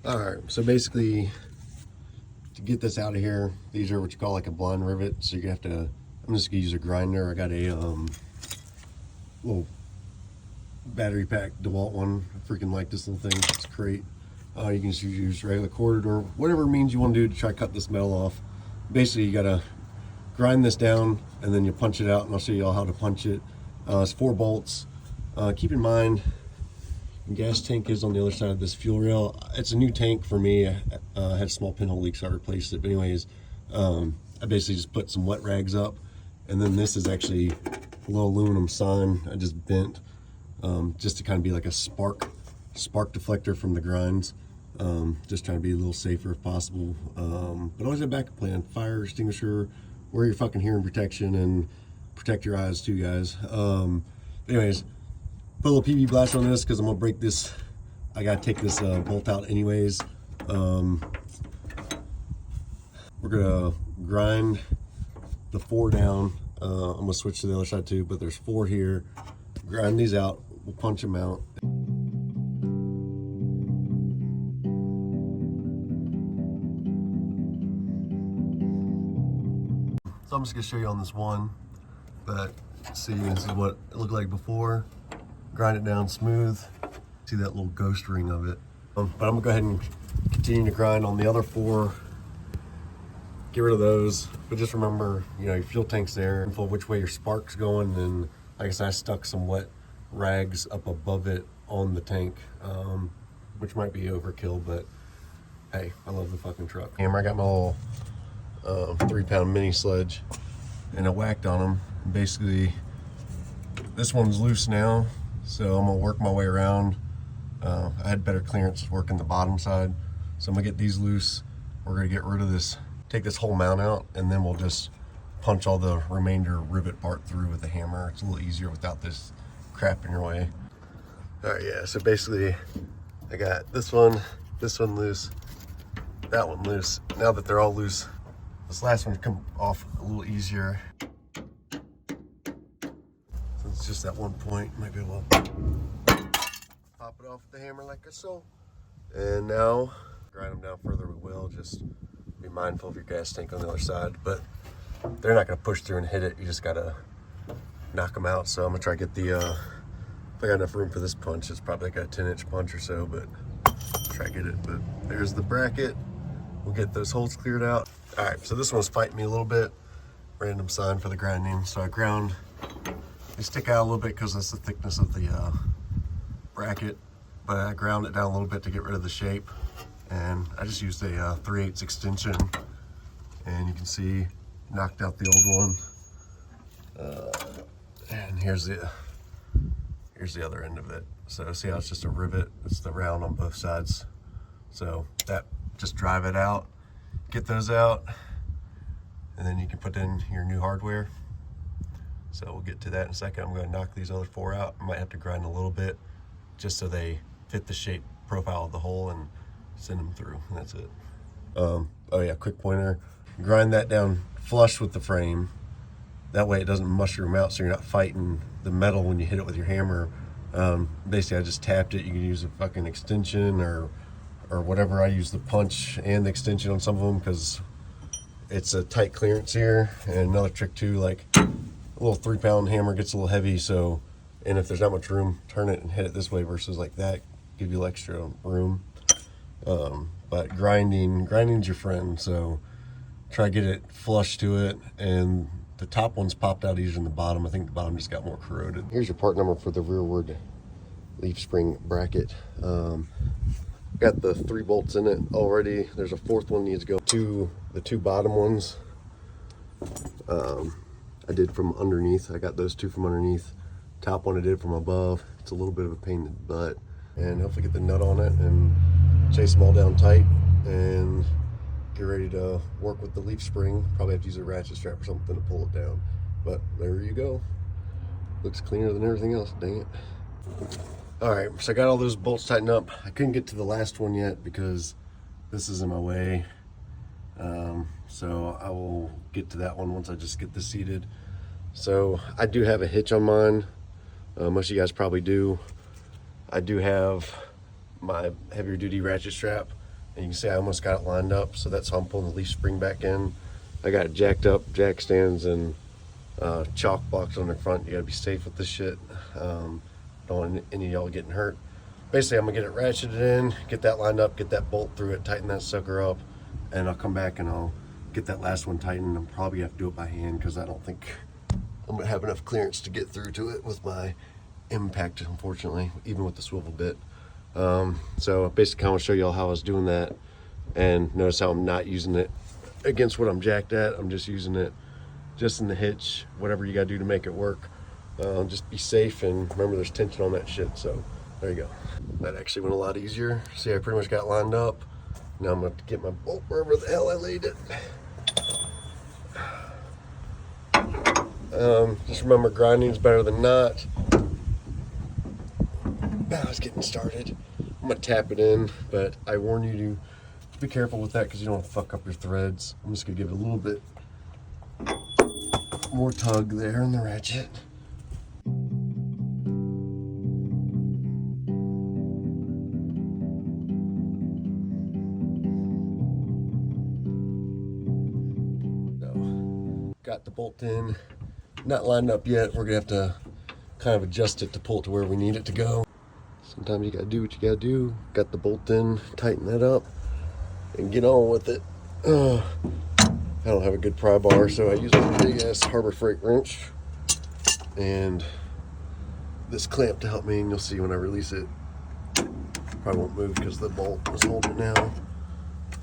All right, so basically to get this out of here, these are what you call like a blind rivet. So you're gonna have to, I'm just gonna use a grinder. I got a little battery pack DeWalt one. I freaking like this little thing. It's great. You can just use regular cord or whatever means you want to do to try to cut this metal off. Basically, you gotta grind this down and then you punch it out, and I'll show you all how to punch it. It's 4 bolts. Keep in mind, the gas tank is on the other side of this fuel rail. It's a new tank for me. I had a small pinhole leak, so I replaced it. But anyways, I basically just put some wet rags up, and then this is actually a little aluminum sign I just bent, just to kind of be like a spark deflector from the grinds. Just trying to be a little safer if possible. But always have a backup plan: fire extinguisher, wear your fucking hearing protection, and protect your eyes too, guys. Anyways, put a little PB blast on this because I'm gonna break this. I gotta take this bolt out anyways. We're gonna grind the 4 down. I'm gonna switch to the other side too, but there's 4 here. Grind these out. We'll punch them out. So I'm just gonna show you on this one, but see, this is what it looked like before. Grind it down smooth. See that little ghost ring of it. But I'm gonna go ahead and continue to grind on the other 4. Get rid of those, but just remember, you know, your fuel tank's there, info which way your spark's going, and like I said, I stuck some wet rags up above it on the tank, which might be overkill, but hey, I love the fucking truck. Hammer, I got my little 3-pound mini sledge, and I whacked on them. Basically, this one's loose now, so I'm gonna work my way around. I had better clearance working the bottom side, so I'm gonna get these loose. We're gonna get rid of this, take this whole mount out, and then we'll just punch all the remainder rivet part through with the hammer. It's a little easier without this crap in your way. All right, yeah, so basically I got this one loose, that one loose. Now that they're all loose, this last one come off a little easier. So it's just that one point, might be able to pop it off with the hammer like so. And now, grind them down further we will. Just be mindful of your gas tank on the other side, but they're not gonna push through and hit it. You just gotta knock them out. So I'm gonna try to get the, if I got enough room for this punch, it's probably like a 10-inch punch or so, but try to get it. But there's the bracket. We'll get those holes cleared out. All right, so this one's fighting me a little bit. Random sign for the grinding. So I ground, they stick out a little bit because that's the thickness of the bracket, but I ground it down a little bit to get rid of the shape. And I just used a 3/8 extension, and you can see knocked out the old one. And here's the other end of it. So see how it's just a rivet? It's the round on both sides. So that, just drive it out, get those out, and then you can put in your new hardware. So we'll get to that in a second. I'm going to knock these other 4 out. I might have to grind a little bit just so they fit the shape profile of the hole and send them through, and that's it. Oh yeah, quick pointer. Grind that down flush with the frame. That way it doesn't mushroom out, so you're not fighting the metal when you hit it with your hammer. Basically, I just tapped it. You can use a fucking extension or whatever. I use the punch and the extension on some of them because it's a tight clearance here. And another trick too, like a little 3-pound hammer gets a little heavy, so, and if there's not much room, turn it and hit it this way versus like that, give you extra room. But grinding's your friend, so try to get it flush to it, and the top one's popped out easier than the bottom. I think the bottom just got more corroded. Here's your part number for the rearward leaf spring bracket. Got the 3 bolts in it already. There's a 4th one needs to go to the 2 bottom ones. I did from underneath. I got those 2 from underneath. Top one I did from above. It's a little bit of a pain in the butt, and hopefully get the nut on it and chase them all down tight and get ready to work with the leaf spring. Probably have to use a ratchet strap or something to pull it down, but there you go. Looks cleaner than everything else, dang it. All right, so I got all those bolts tightened up. I couldn't get to the last one yet because this is in my way. So I will get to that one once I just get this seated. So I do have a hitch on mine. Most of you guys probably do. I do have my heavier duty ratchet strap. And you can see I almost got it lined up, so that's how I'm pulling the leaf spring back in. I got it jacked up, jack stands and chalk blocks on the front. You gotta be safe with this shit. Don't want any of y'all getting hurt. Basically, I'm gonna get it ratcheted in, get that lined up, get that bolt through it, tighten that sucker up, and I'll come back and I'll get that last one tightened. I'm probably gonna have to do it by hand because I don't think I'm gonna have enough clearance to get through to it with my impact, unfortunately, even with the swivel bit. So basically, I want to show y'all how I was doing that, and notice how I'm not using it against what I'm jacked at. I'm just using it just in the hitch, whatever you gotta do to make it work. Just be safe, and remember there's tension on that shit. So there you go. That actually went a lot easier. See, I pretty much got lined up. Now I'm gonna have to get my bolt wherever the hell I laid it. Just remember, grinding is better than not. Now it's getting started. I'm gonna tap it in, but I warn you to be careful with that because you don't want to fuck up your threads. I'm just gonna give it a little bit more tug there in the ratchet. So, got the bolt in, not lined up yet. We're gonna have to kind of adjust it to pull it to where we need it to go. Sometimes you gotta do what you gotta do. Got the bolt in, tighten that up, and get on with it. I don't have a good pry bar, so I use a big ass Harbor Freight wrench and this clamp to help me, and you'll see when I release it. Probably won't move because the bolt is holding it now.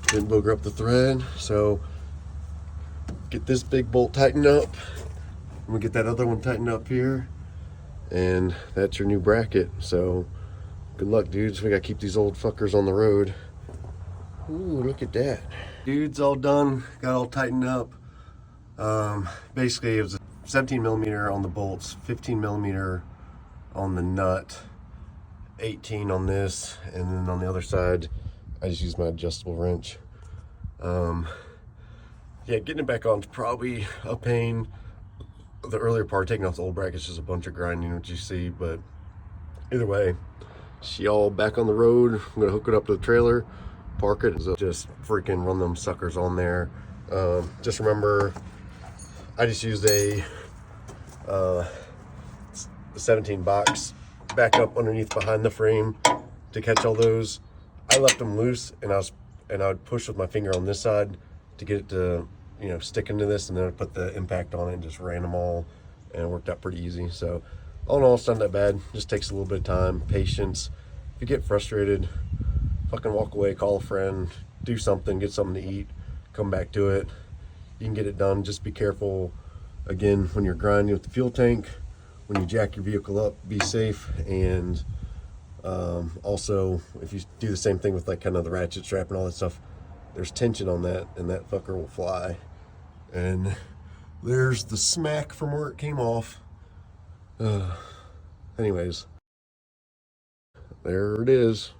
Didn't booger up the thread, so get this big bolt tightened up. I'm gonna get that other one tightened up here, and that's your new bracket. So good luck, dudes. We gotta keep these old fuckers on the road. Ooh, look at that. Dudes, all done, got all tightened up. Basically it was a 17 millimeter on the bolts, 15 millimeter on the nut, 18 on this, and then on the other side I just used my adjustable wrench. Yeah, getting it back on is probably a pain. The earlier part, taking off the old bracket's just a bunch of grinding, what you see, but either way, she all back on the road. I'm gonna hook it up to the trailer, park it, just freaking run them suckers on there. Just remember, I just used a 17 box back up underneath behind the frame to catch all those. I left them loose, and I would push with my finger on this side to get it to, you know, stick into this, and then I put the impact on it and just ran them all, and it worked out pretty easy. So all in all, it's not that bad. Just takes a little bit of time, patience. If you get frustrated, fucking walk away, call a friend, do something, get something to eat, come back to it. You can get it done. Just be careful, again, when you're grinding with the fuel tank, when you jack your vehicle up, be safe. And also, if you do the same thing with like kind of the ratchet strap and all that stuff, there's tension on that, and that fucker will fly. And there's the smack from where it came off. Anyways, there it is.